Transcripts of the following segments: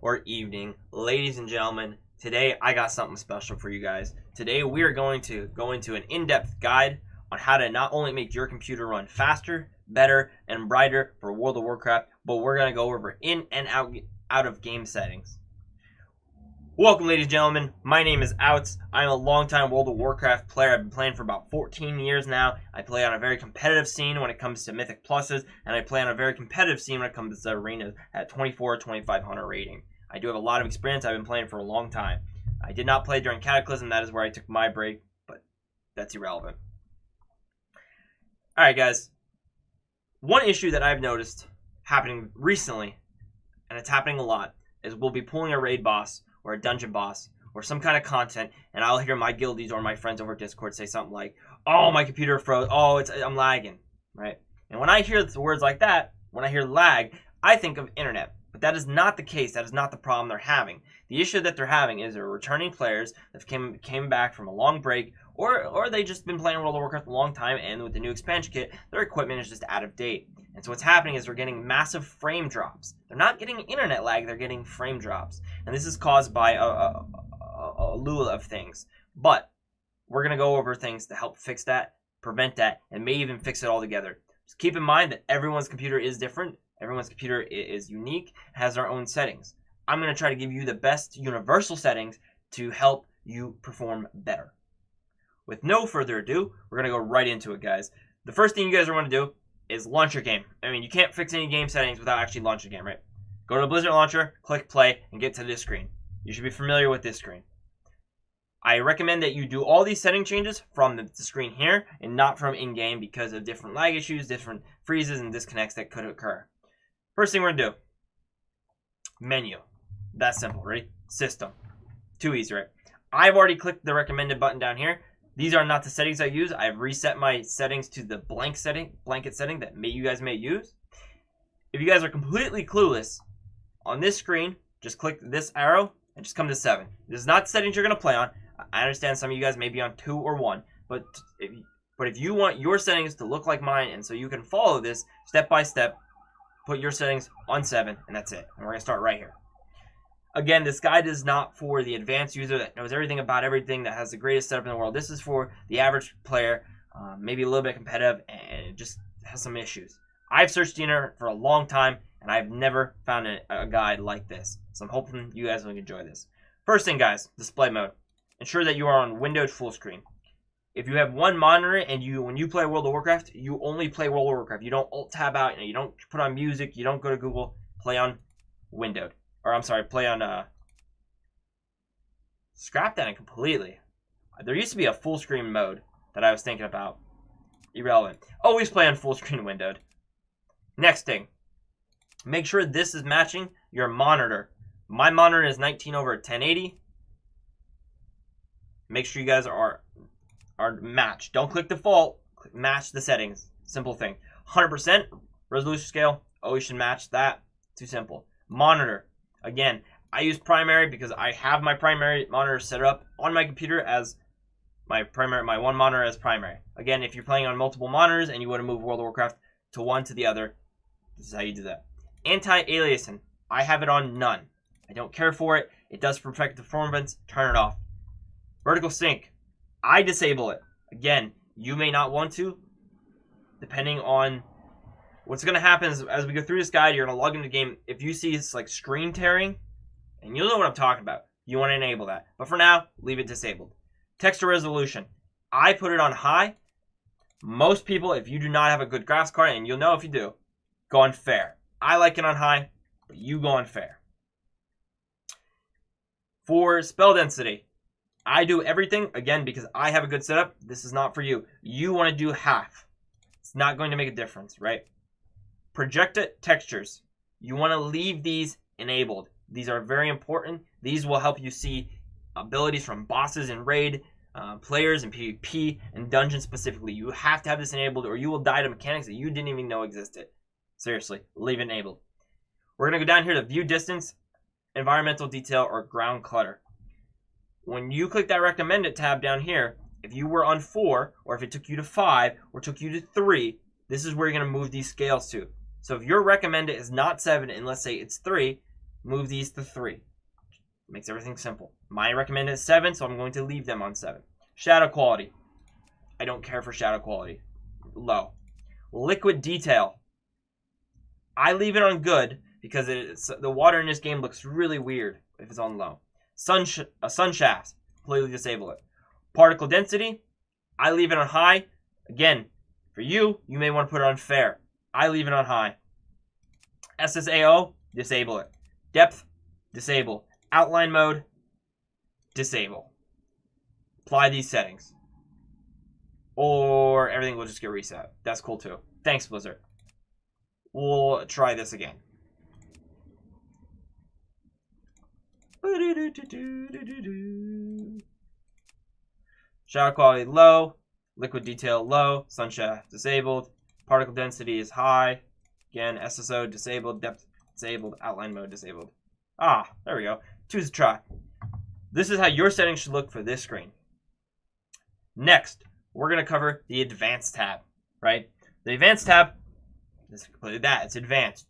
or evening. Ladies and gentlemen, today I got something special for you guys. Today we are going to go into an in-depth guide on how to not only make your computer run faster, better, and brighter for World of Warcraft, but we're going to go over in and out of game settings. Welcome, ladies and gentlemen. My name is Outs. I'm a longtime World of Warcraft player. I've been playing for about 14 years now. I play on a very competitive scene when it comes to Mythic Pluses, and I play on a very competitive scene when it comes to arenas at 24 or 2500 rating. I do have a lot of experience. I've been playing for a long time. I did not play during Cataclysm. That is where I took my break, but that's irrelevant. Alright, guys. One issue that I've noticed happening recently, and it's happening a lot, is we'll be pulling a raid boss or a dungeon boss, or some kind of content, and I'll hear my guildies or my friends over Discord say something like, "Oh, my computer froze. Oh, I'm lagging," right? And when I hear words like that, when I hear lag, I think of internet. But that is not the case. That is not the problem they're having. The issue that they're having is they're returning players that came back from a long break, or they just been playing World of Warcraft a long time, and with the new expansion kit, their equipment is just out of date. And so what's happening is they're getting massive frame drops. They're not getting internet lag, they're getting frame drops. And this is caused by a lure of things. But we're going to go over things to help fix that, prevent that, and may even fix it all together. Just keep in mind that everyone's computer is different. Everyone's computer is unique, has their own settings. I'm going to try to give you the best universal settings to help you perform better. With no further ado, we're going to go right into it, guys. The first thing you guys are going to do is launch your game. I mean, you can't fix any game settings without actually launching a game, right? Go to the Blizzard launcher, click play, and get to this screen. You should be familiar with this screen. I recommend that you do all these setting changes from the screen here and not from in-game because of different lag issues, different freezes, and disconnects that could occur. First thing we're going to do, menu. That's simple, right? System. Too easy, right? I've already clicked the recommended button down here. These are not the settings I use. I've reset my settings to the blanket setting that you guys may use. If you guys are completely clueless, on this screen, just click this arrow and just come to 7. This is not settings you're going to play on. I understand some of you guys may be on 2 or 1, but if you want your settings to look like mine and so you can follow this step by step, put your settings on 7, and that's it. And we're going to start right here. Again, this guide is not for the advanced user that knows everything about everything, that has the greatest setup in the world. This is for the average player, maybe a little bit competitive, and it just has some issues. I've searched the internet for a long time, and I've never found a guide like this. So I'm hoping you guys will enjoy this. First thing, guys, display mode. Ensure that you are on windowed full screen. If you have one monitor and when you play World of Warcraft, you only play World of Warcraft. You don't alt-tab out, you don't put on music, you don't go to Google. Play on windowed. Or I'm sorry, play on, scrap that completely. There used to be a full screen mode that I was thinking about. Irrelevant. Always play on full screen windowed. Next thing. Make sure this is matching your monitor. My monitor is 19 over 1080. Make sure you guys are matched. Don't click default. Match the settings. Simple thing. 100% resolution scale. Always should match that. Too simple. Monitor. Again, I use primary because I have my primary monitor set up on my computer as my one monitor as primary. Again, if you're playing on multiple monitors and you want to move World of Warcraft to one to the other, this is how you do that. Anti-aliasing. I have it on none. I don't care for it. It does perfect performance. Turn it off. Vertical sync. I disable it. Again, you may not want to, depending on what's going to happen is as we go through this guide, you're going to log into the game. If you see it's like screen tearing, and you'll know what I'm talking about, you want to enable that. But for now, leave it disabled. Texture resolution. I put it on high. Most people, if you do not have a good graphics card, and you'll know if you do, go on fair. I like it on high, but you go on fair. For spell density, I do everything, again, because I have a good setup. This is not for you. You want to do half. It's not going to make a difference, right? Projected textures. You want to leave these enabled. These are very important. These will help you see abilities from bosses in raid, players in PvP, and dungeons specifically. You have to have this enabled or you will die to mechanics that you didn't even know existed. Seriously, leave it enabled. We're going to go down here to view distance, environmental detail, or ground clutter. When you click that recommended tab down here, if you were on 4, or if it took you to 5, or took you to 3, this is where you're going to move these scales to. So if your recommended is not 7, and let's say it's 3, move these to 3. Makes everything simple. My recommended is 7, so I'm going to leave them on 7. Shadow quality. I don't care for shadow quality. Low. Liquid detail. I leave it on good because the water in this game looks really weird if it's on low. Sun shafts. Completely disable it. Particle density. I leave it on high. Again, for you, you may want to put it on fair. I leave it on high. SSAO. Disable it. Depth. Disable. Outline mode, disable. Apply these settings. Or everything will just get reset. That's cool too. Thanks, Blizzard. We'll try this again. Shadow quality low. Liquid detail low. Sunshaft disabled. Particle density is high. Again, SSO disabled. Depth disabled. Outline mode disabled. Ah, there we go. Choose a try. This is how your settings should look for this screen. Next, we're going to cover the Advanced tab, right? The Advanced tab is completely that. It's advanced.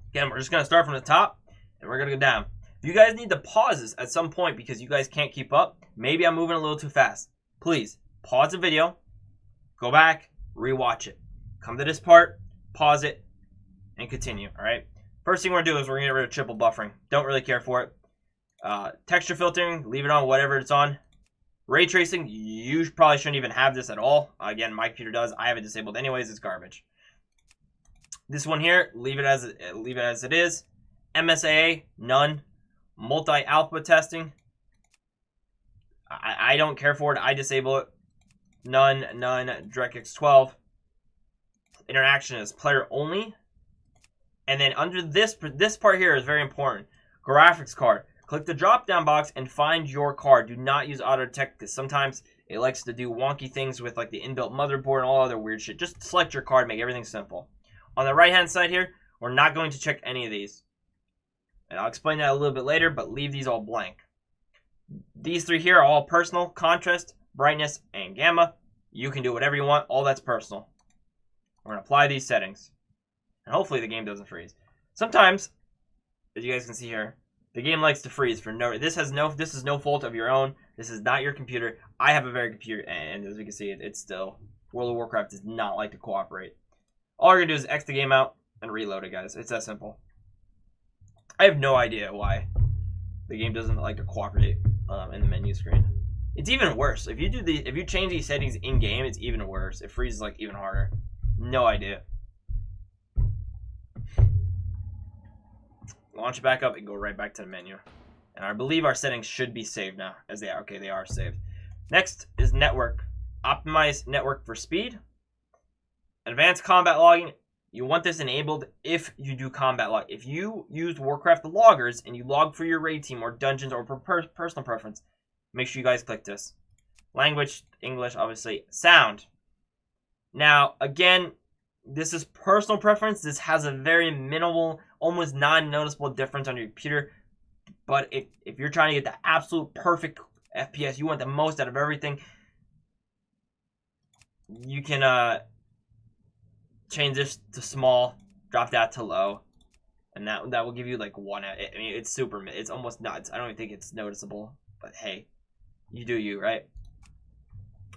Again, we're just going to start from the top, and we're going to go down. If you guys need to pause this at some point because you guys can't keep up, maybe I'm moving a little too fast, please pause the video, go back, rewatch it. Come to this part, pause it, and continue, all right? First thing we're going to do is we're going to get rid of triple buffering. Don't really care for it. Texture filtering, leave it on whatever it's on. Ray tracing, you probably shouldn't even have this at all. Again, my computer does. I have it disabled anyways. It's garbage. This one here, leave it as it is. MSAA, none. Multi-alpha testing, I don't care for it. I disable it. None. DirectX 12. Interaction is player only. And then under this part here is very important. Graphics card. Click the drop down box and find your card. Do not use auto detect because sometimes it likes to do wonky things with like the inbuilt motherboard and all other weird shit. Just select your card, make everything simple. On the right hand side here, we're not going to check any of these. And I'll explain that a little bit later, but leave these all blank. These 3 here are all personal. Contrast, brightness, and gamma. You can do whatever you want. All that's personal. We're going to apply these settings. And hopefully the game doesn't freeze. Sometimes, as you guys can see here, the game likes to freeze for no. This is no fault of your own. This is not your computer. I have a very computer, and as you can see, it's still World of Warcraft does not like to cooperate. All you're gonna do is X the game out and reload it, guys. It's that simple. I have no idea why the game doesn't like to cooperate in the menu screen. It's even worse if you change these settings in game. It's even worse. It freezes like even harder. No idea. Launch it back up and go right back to the menu. And I believe our settings should be saved now, as they are. Okay, they are saved. Next is network. Optimize network for speed. Advanced combat logging. You want this enabled if you do combat log. If you use Warcraft loggers and you log for your raid team or dungeons or personal preference, make sure you guys click this. Language, English, obviously. Sound. Now, again, this is personal preference. This has a very minimal, almost non-noticeable difference on your computer. But if you're trying to get the absolute perfect FPS, you want the most out of everything, you can change this to small, drop that to low, and that will give you like 1. I mean, it's super. It's almost nuts. I don't even think it's noticeable. But hey, you do you, right?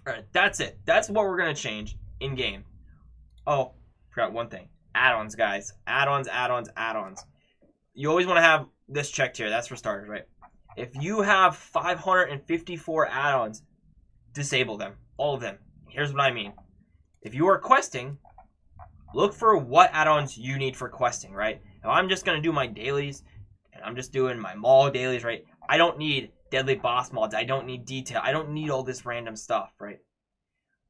All right, that's it. That's what we're gonna change in game. Oh, forgot one thing. Add-ons, guys. Add-ons. You always want to have this checked here. That's for starters, right? If you have 554 add-ons, disable them. All of them. Here's what I mean. If you are questing, look for what add-ons you need for questing, right? If I'm just going to do my dailies, and I'm just doing my mall dailies, right? I don't need deadly boss mods. I don't need detail. I don't need all this random stuff, right?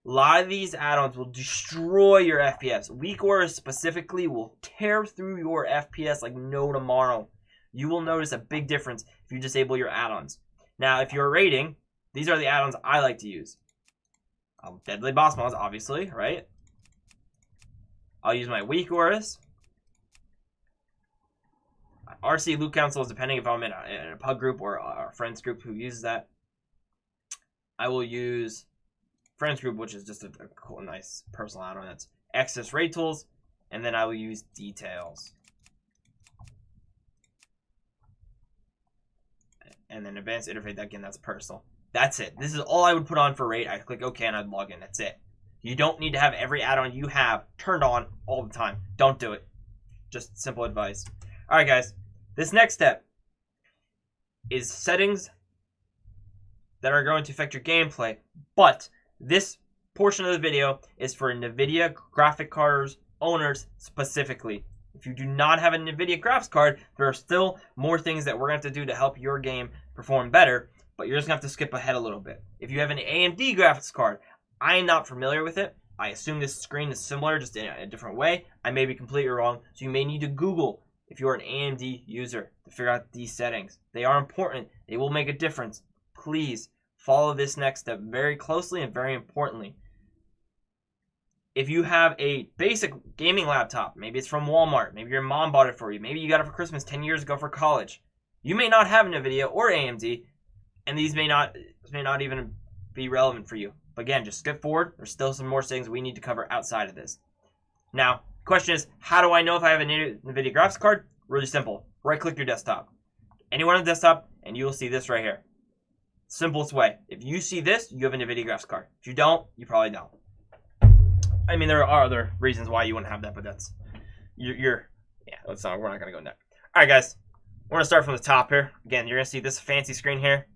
A lot of these add-ons will destroy your FPS. Weak Auras specifically will tear through your FPS like no tomorrow. You will notice a big difference if you disable your add-ons. Now, if you're raiding, these are the add-ons I like to use. Deadly boss mods, obviously, right? I'll use my Weak Auras. RC loot councils, depending if I'm in a pub group or a friends group who uses that. I will use friends group, which is just a cool, nice personal add-on. That's Access Raid Tools and then I will use details. And then advanced interface, again, that's personal. That's it. This is all I would put on for RAID. I click OK and I'd log in. That's it. You don't need to have every add-on you have turned on all the time. Don't do it. Just simple advice. All right, guys. This next step is settings that are going to affect your gameplay. But this portion of the video is for NVIDIA graphic cards owners specifically. If you do not have a NVIDIA graphics card, there are still more things that we're going to have to do to help your game perform better, but you're just going to have to skip ahead a little bit. If you have an AMD graphics card, I am not familiar with it. I assume this screen is similar, just in a different way. I may be completely wrong, so you may need to Google if you're an AMD user to figure out these settings. They are important. They will make a difference. Please follow this next step very closely and very importantly. If you have a basic gaming laptop, maybe it's from Walmart, maybe your mom bought it for you, maybe you got it for Christmas 10 years ago for college, you may not have NVIDIA or AMD, and these may not even be relevant for you. But again, just skip forward. There's still some more things we need to cover outside of this. Now, the question is, how do I know if I have a NVIDIA graphics card? Really simple. Right-click your desktop. Anywhere on the desktop, and you will see this right here. Simplest way. If you see this, you have a NVIDIA graphics card. If you don't, you probably don't. I mean, there are other reasons why you wouldn't have that, but that's yeah. We're not gonna go into that. All right, guys, we're gonna start from the top here. Again, you're gonna see this fancy screen here,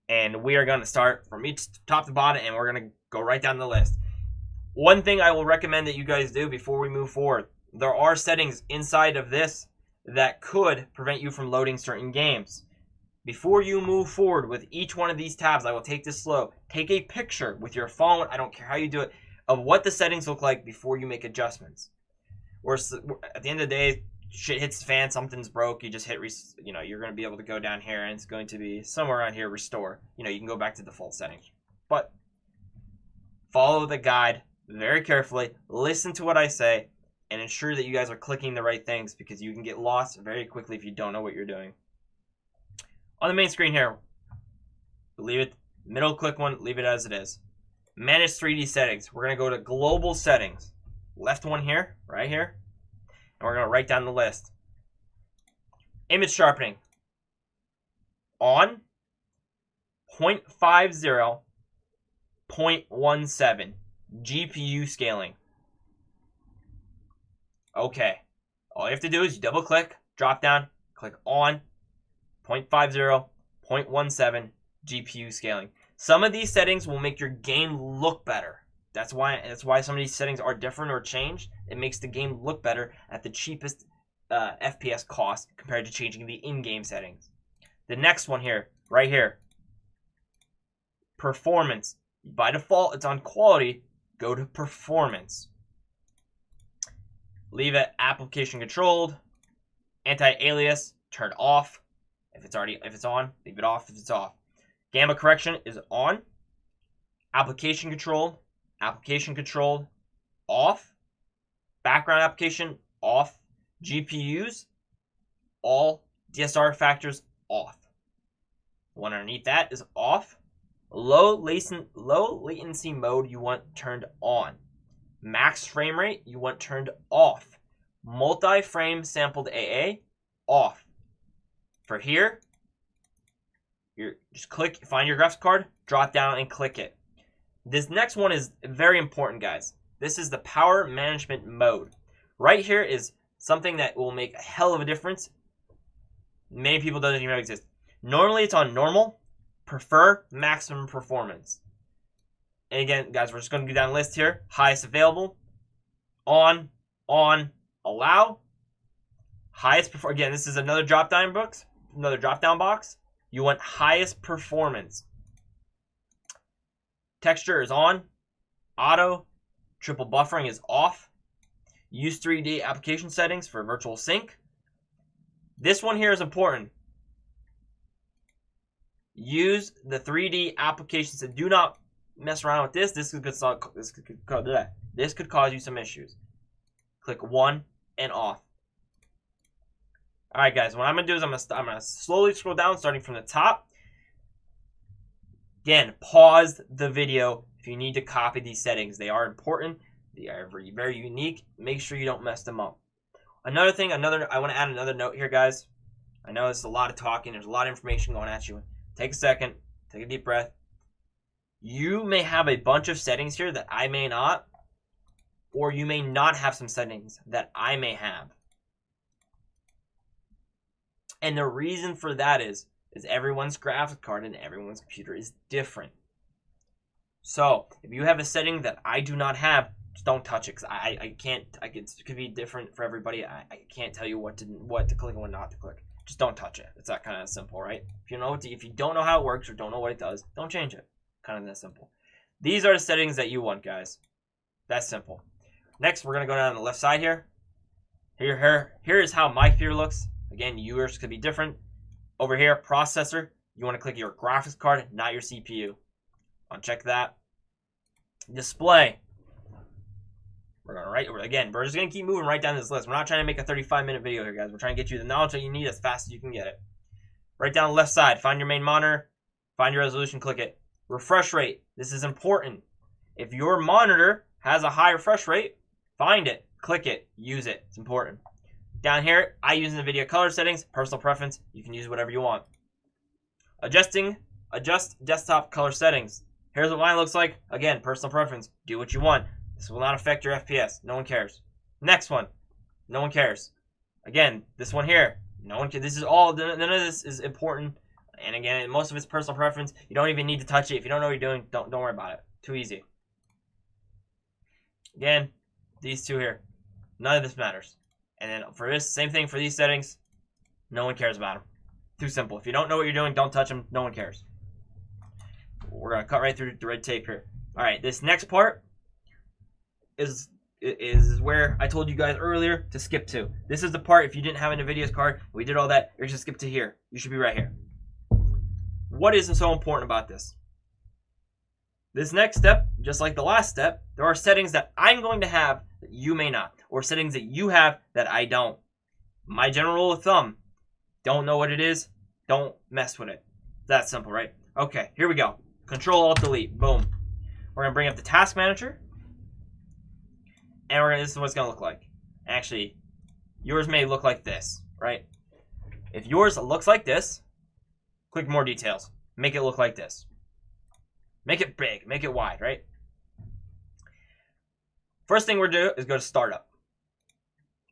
and we are gonna start from each top to bottom, and we're gonna go right down the list. One thing I will recommend that you guys do before we move forward: there are settings inside of this that could prevent you from loading certain games. Before you move forward with each one of these tabs, I will take this slow. Take a picture with your phone. I don't care how you do it, of what the settings look like before you make adjustments. Or at the end of the day, shit hits the fan, something's broke, you just hit, you're going to be able to go down here and it's going to be somewhere around here, restore. You can go back to default settings. But follow the guide very carefully, listen to what I say, and ensure that you guys are clicking the right things because you can get lost very quickly if you don't know what you're doing. On the main screen here, leave it, middle click one, leave it as it is. Manage 3D settings. We're going to go to global settings. Left one here, right here. And we're going to write down the list. Image sharpening. On. 0.50. 0.17. GPU scaling. Okay. All you have to do is you double click, drop down, click on. 0.50. 0.17. GPU scaling. Some of these settings will make your game look better. That's why some of these settings are different or changed. It makes the game look better at the cheapest FPS cost compared to changing the in-game settings. The next one here, right here, performance. By default, it's on quality. Go to performance. Leave it application controlled. Anti-alias, turn off. If it's on, leave it off if it's off. Gamma correction is on. Application controlled, off. Background application, off. GPUs, all. DSR factors, off. The one underneath that is off. Low latency mode you want turned on. Max frame rate you want turned off. Multi-frame sampled AA, off. For here, you just click, find your graphics card, drop down and click it. This next one is very important, guys. This is the power management mode. Right here is something that will make a hell of a difference. Many people don't even know it exists. Normally it's on normal, prefer maximum performance. And again, guys, we're just going to go down the list here. Highest available, on, allow, highest performance. Again, this is another drop down box. You want highest performance. Texture is on. Auto. Triple buffering is off. Use 3D application settings for virtual sync. This one here is important. Use the 3D applications that do not mess around with this. This could cause you some issues. Click 1 and off. Alright guys, what I'm going to do is I'm going to slowly scroll down starting from the top. Again, pause the video if you need to copy these settings. They are important. They are very unique. Make sure you don't mess them up. Another thing, I want to add another note here, guys. I know it's a lot of talking. There's a lot of information going at you. Take a second. Take a deep breath. You may have a bunch of settings here that I may not, or you may not have some settings that I may have. And the reason for that is everyone's graphics card and everyone's computer is different. So if you have a setting that I do not have, just don't touch it, because I can't. It could be different for everybody. I can't tell you what to click and what not to click. Just don't touch it. It's that kind of simple, right? If you don't know how it works or don't know what it does, don't change it. Kind of that simple. These are the settings that you want, guys. That's simple. Next, we're gonna go down the left side here. Here is how my computer looks. Again, yours could be different. Over here, processor. You want to click your graphics card, not your CPU. Uncheck that. Display. We're just gonna keep moving right down this list. We're not trying to make a 35-minute video here, guys. We're trying to get you the knowledge that you need as fast as you can get it. Right down the left side, find your main monitor, find your resolution, click it. Refresh rate. This is important. If your monitor has a high refresh rate, find it, click it, use it. It's important. Down here, I use NVIDIA color settings, personal preference. You can use whatever you want. Adjust desktop color settings. Here's what mine looks like. Again, personal preference. Do what you want. This will not affect your FPS. No one cares. Next one. No one cares. Again, this one here. No one cares. This is all. None of this is important. And again, most of it's personal preference. You don't even need to touch it. If you don't know what you're doing, don't worry about it. Too easy. Again, these two here. None of this matters. And then for this, same thing for these settings. No one cares about them. Too simple. If you don't know what you're doing, don't touch them. No one cares. We're going to cut right through the red tape here. All right, this next part is where I told you guys earlier to skip to. This is the part, if you didn't have an NVIDIA's card, we did all that, you're just skip to here. You should be right here. What is so important about this? This next step, just like the last step, there are settings that I'm going to have that you may not, or settings that you have that I don't. My general rule of thumb, don't know what it is, don't mess with it. That simple, right? Okay, here we go. Control-Alt-Delete, boom. We're gonna bring up the task manager, and this is what it's gonna look like. Actually, yours may look like this, right? If yours looks like this, click more details. Make it look like this. Make it big, make it wide, right? First thing we're gonna do is go to startup.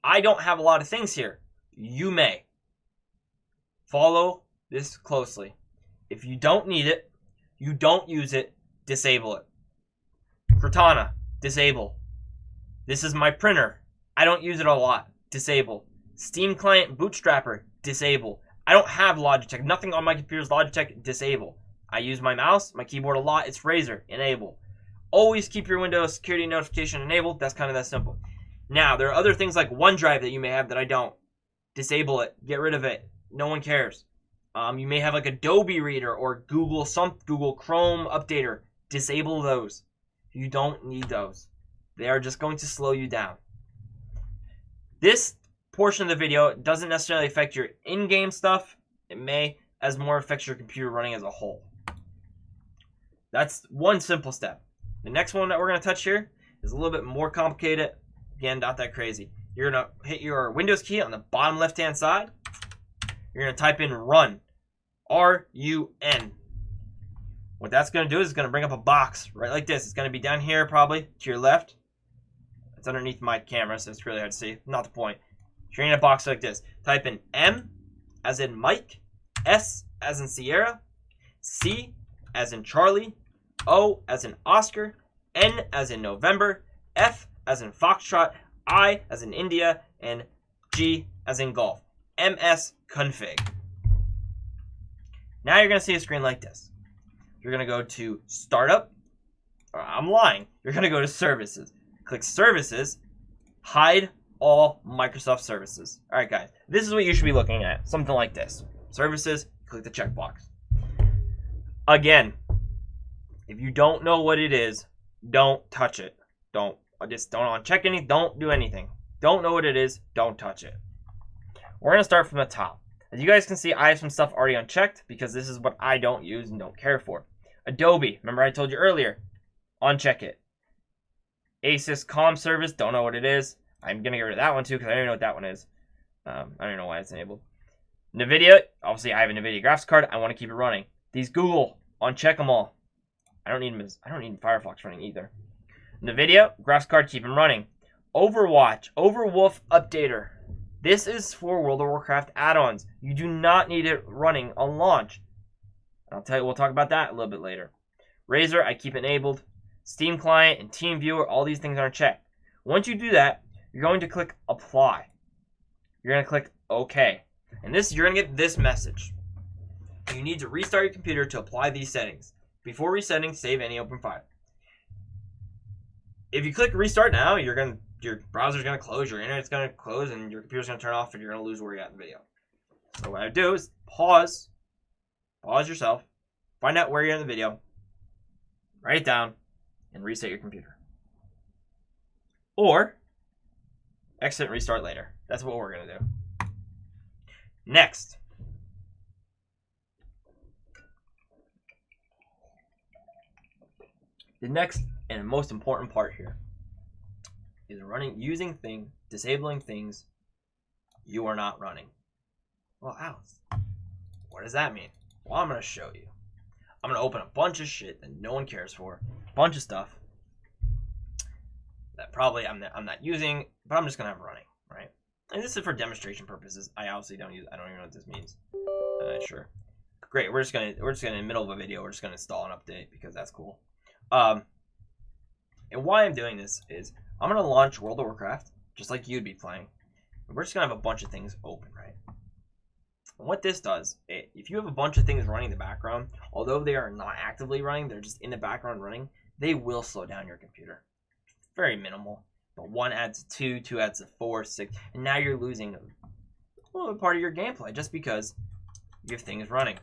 I don't have a lot of things here. You may. Follow this closely. If you don't need it, you don't use it, disable it. Cortana, disable. This is my printer. I don't use it a lot. Disable. Steam Client Bootstrapper, disable. I don't have Logitech. Nothing on my computer is Logitech, disable. I use my mouse, my keyboard a lot. It's Razer, enable. Always keep your Windows security notification enabled. That's kind of that simple. Now, there are other things like OneDrive that you may have that I don't. Disable it. Get rid of it. No one cares. You may have like Adobe Reader or Google Chrome Updater. Disable those. You don't need those. They are just going to slow you down. This portion of the video doesn't necessarily affect your in-game stuff. It may, as more affects your computer running as a whole. That's one simple step. The next one that we're going to touch here is a little bit more complicated. Again, not that crazy. You're going to hit your Windows key on the bottom left-hand side. You're going to type in run. R-U-N. What that's going to do is it's going to bring up a box right like this. It's going to be down here probably to your left. It's underneath my camera, so it's really hard to see. Not the point. You're in a box like this. Type in M as in Mike, S as in Sierra, C as in Charlie, O as in Oscar, N as in November, F as in Foxtrot, I as in India, and G as in Golf. MS config. Now you're going to see a screen like this. You're going to go to Startup. I'm lying. You're going to go to Services. Click Services. Hide all Microsoft services. All right, guys. This is what you should be looking at. Something like this. Services. Click the checkbox. Again, if you don't know what it is, don't touch it. Don't uncheck anything. Don't do anything. Don't know what it is. Don't touch it. We're going to start from the top. As you guys can see, I have some stuff already unchecked because this is what I don't use and don't care for. Adobe. Remember I told you earlier. Uncheck it. Asus comm service, don't know what it is. I'm gonna get rid of that one too because I don't even know what that one is. I don't know why it's enabled. NVIDIA, obviously I have a NVIDIA graphics card. I want to keep it running. These Google, uncheck them all. I don't need Firefox running either. NVIDIA graphics card, keep them running. Overwatch, Overwolf Updater. This is for World of Warcraft add-ons. You do not need it running on launch. I'll tell you, we'll talk about that a little bit later. Razer, I keep enabled. Steam Client and TeamViewer, all these things are checked. Once you do that, you're going to click Apply. You're going to click OK. And this, you're going to get this message. You need to restart your computer to apply these settings. Before resetting, save any open file. If you click Restart now, your browser's going to close, your internet's going to close, and your computer's going to turn off, and you're going to lose where you're at in the video. So what I would do is pause yourself, find out where you're in the video, write it down, and reset your computer. Or exit and restart later. That's what we're going to do. Next. The next and most important part here is disabling things you are not running. Well, Alex, what does that mean? Well, I'm going to show you. I'm going to open a bunch of shit that no one cares for. A bunch of stuff that probably I'm not using, but I'm just going to have running, right? And this is for demonstration purposes. I obviously don't even know what this means. Sure. Great. We're just gonna in the middle of a video, we're just gonna install an update because that's cool. And why I'm doing this is I'm gonna launch World of Warcraft, just like you'd be playing. And we're just gonna have a bunch of things open, right? And what this does, if you have a bunch of things running in the background, although they are not actively running, they're just in the background running, they will slow down your computer. Very minimal. But 1 adds to 2, 2 adds to 4, 6, and now you're losing a little part of your gameplay just because you have things running.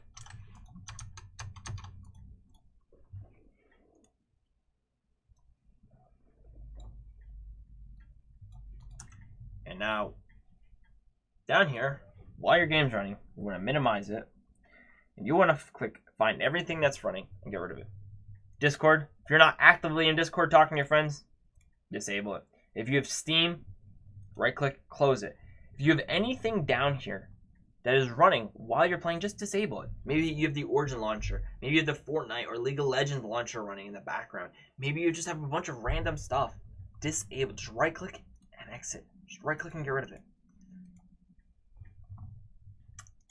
And now, down here, while your game's running, you want to minimize it, and you want to click find everything that's running and get rid of it. Discord, if you're not actively in Discord talking to your friends, disable it. If you have Steam, right click, close it. If you have anything down here that is running while you're playing, just disable it. Maybe you have the Origin launcher. Maybe you have the Fortnite or League of Legends launcher running in the background. Maybe you just have a bunch of random stuff. Disable, just right click and exit. Just right click and get rid of it.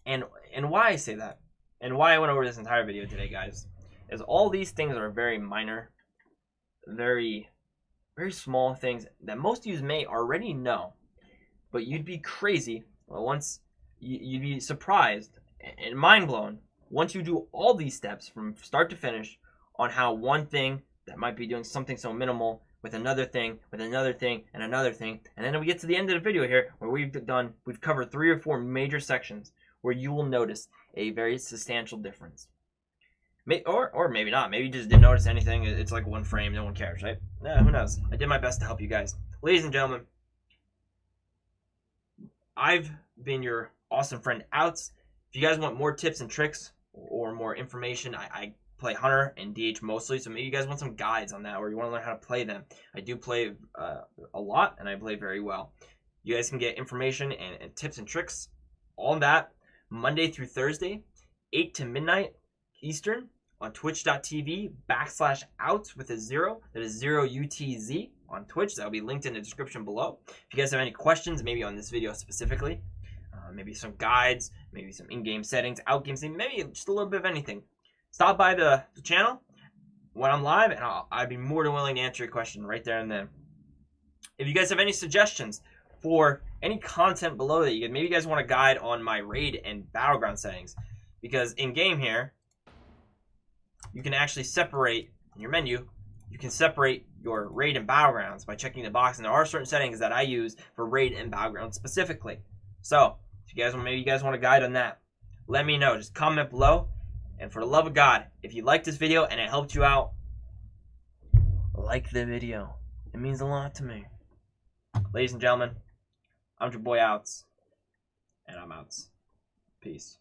And why I say that, and why I went over this entire video today, guys, is all these things are very minor, very small things that most of you may already know, but you'd be crazy, you'd be surprised and mind blown once you do all these steps from start to finish on how one thing that might be doing something so minimal with another thing, and another thing, and then we get to the end of the video here where we've covered 3 or 4 major sections where you will notice a very substantial difference. Or maybe not. Maybe you just didn't notice anything. It's like one frame. No one cares, right? Yeah, who knows? I did my best to help you guys. Ladies and gentlemen, I've been your awesome friend, Outs. If you guys want more tips and tricks or more information, I play Hunter and DH mostly, so maybe you guys want some guides on that or you want to learn how to play them. I do play a lot, and I play very well. You guys can get information and tips and tricks on that Monday through Thursday, 8 to midnight Eastern, on twitch.tv/outs with a 0. That is 0UTZ on Twitch. That will be linked in the description below. If you guys have any questions, maybe on this video specifically, maybe some guides, maybe some in-game settings, out-game settings, maybe just a little bit of anything, stop by the channel when I'm live, and I'd be more than willing to answer your question right there and then. If you guys have any suggestions for any content below that maybe you guys want a guide on my raid and battleground settings, because in game here you can actually separate in your menu. You can separate your raid and battlegrounds by checking the box, and there are certain settings that I use for raid and battleground specifically. So if you guys maybe you guys want a guide on that, let me know. Just comment below. And for the love of God, if you liked this video and it helped you out, like the video. It means a lot to me. Ladies and gentlemen, I'm your boy Outs, and I'm Outs. Peace.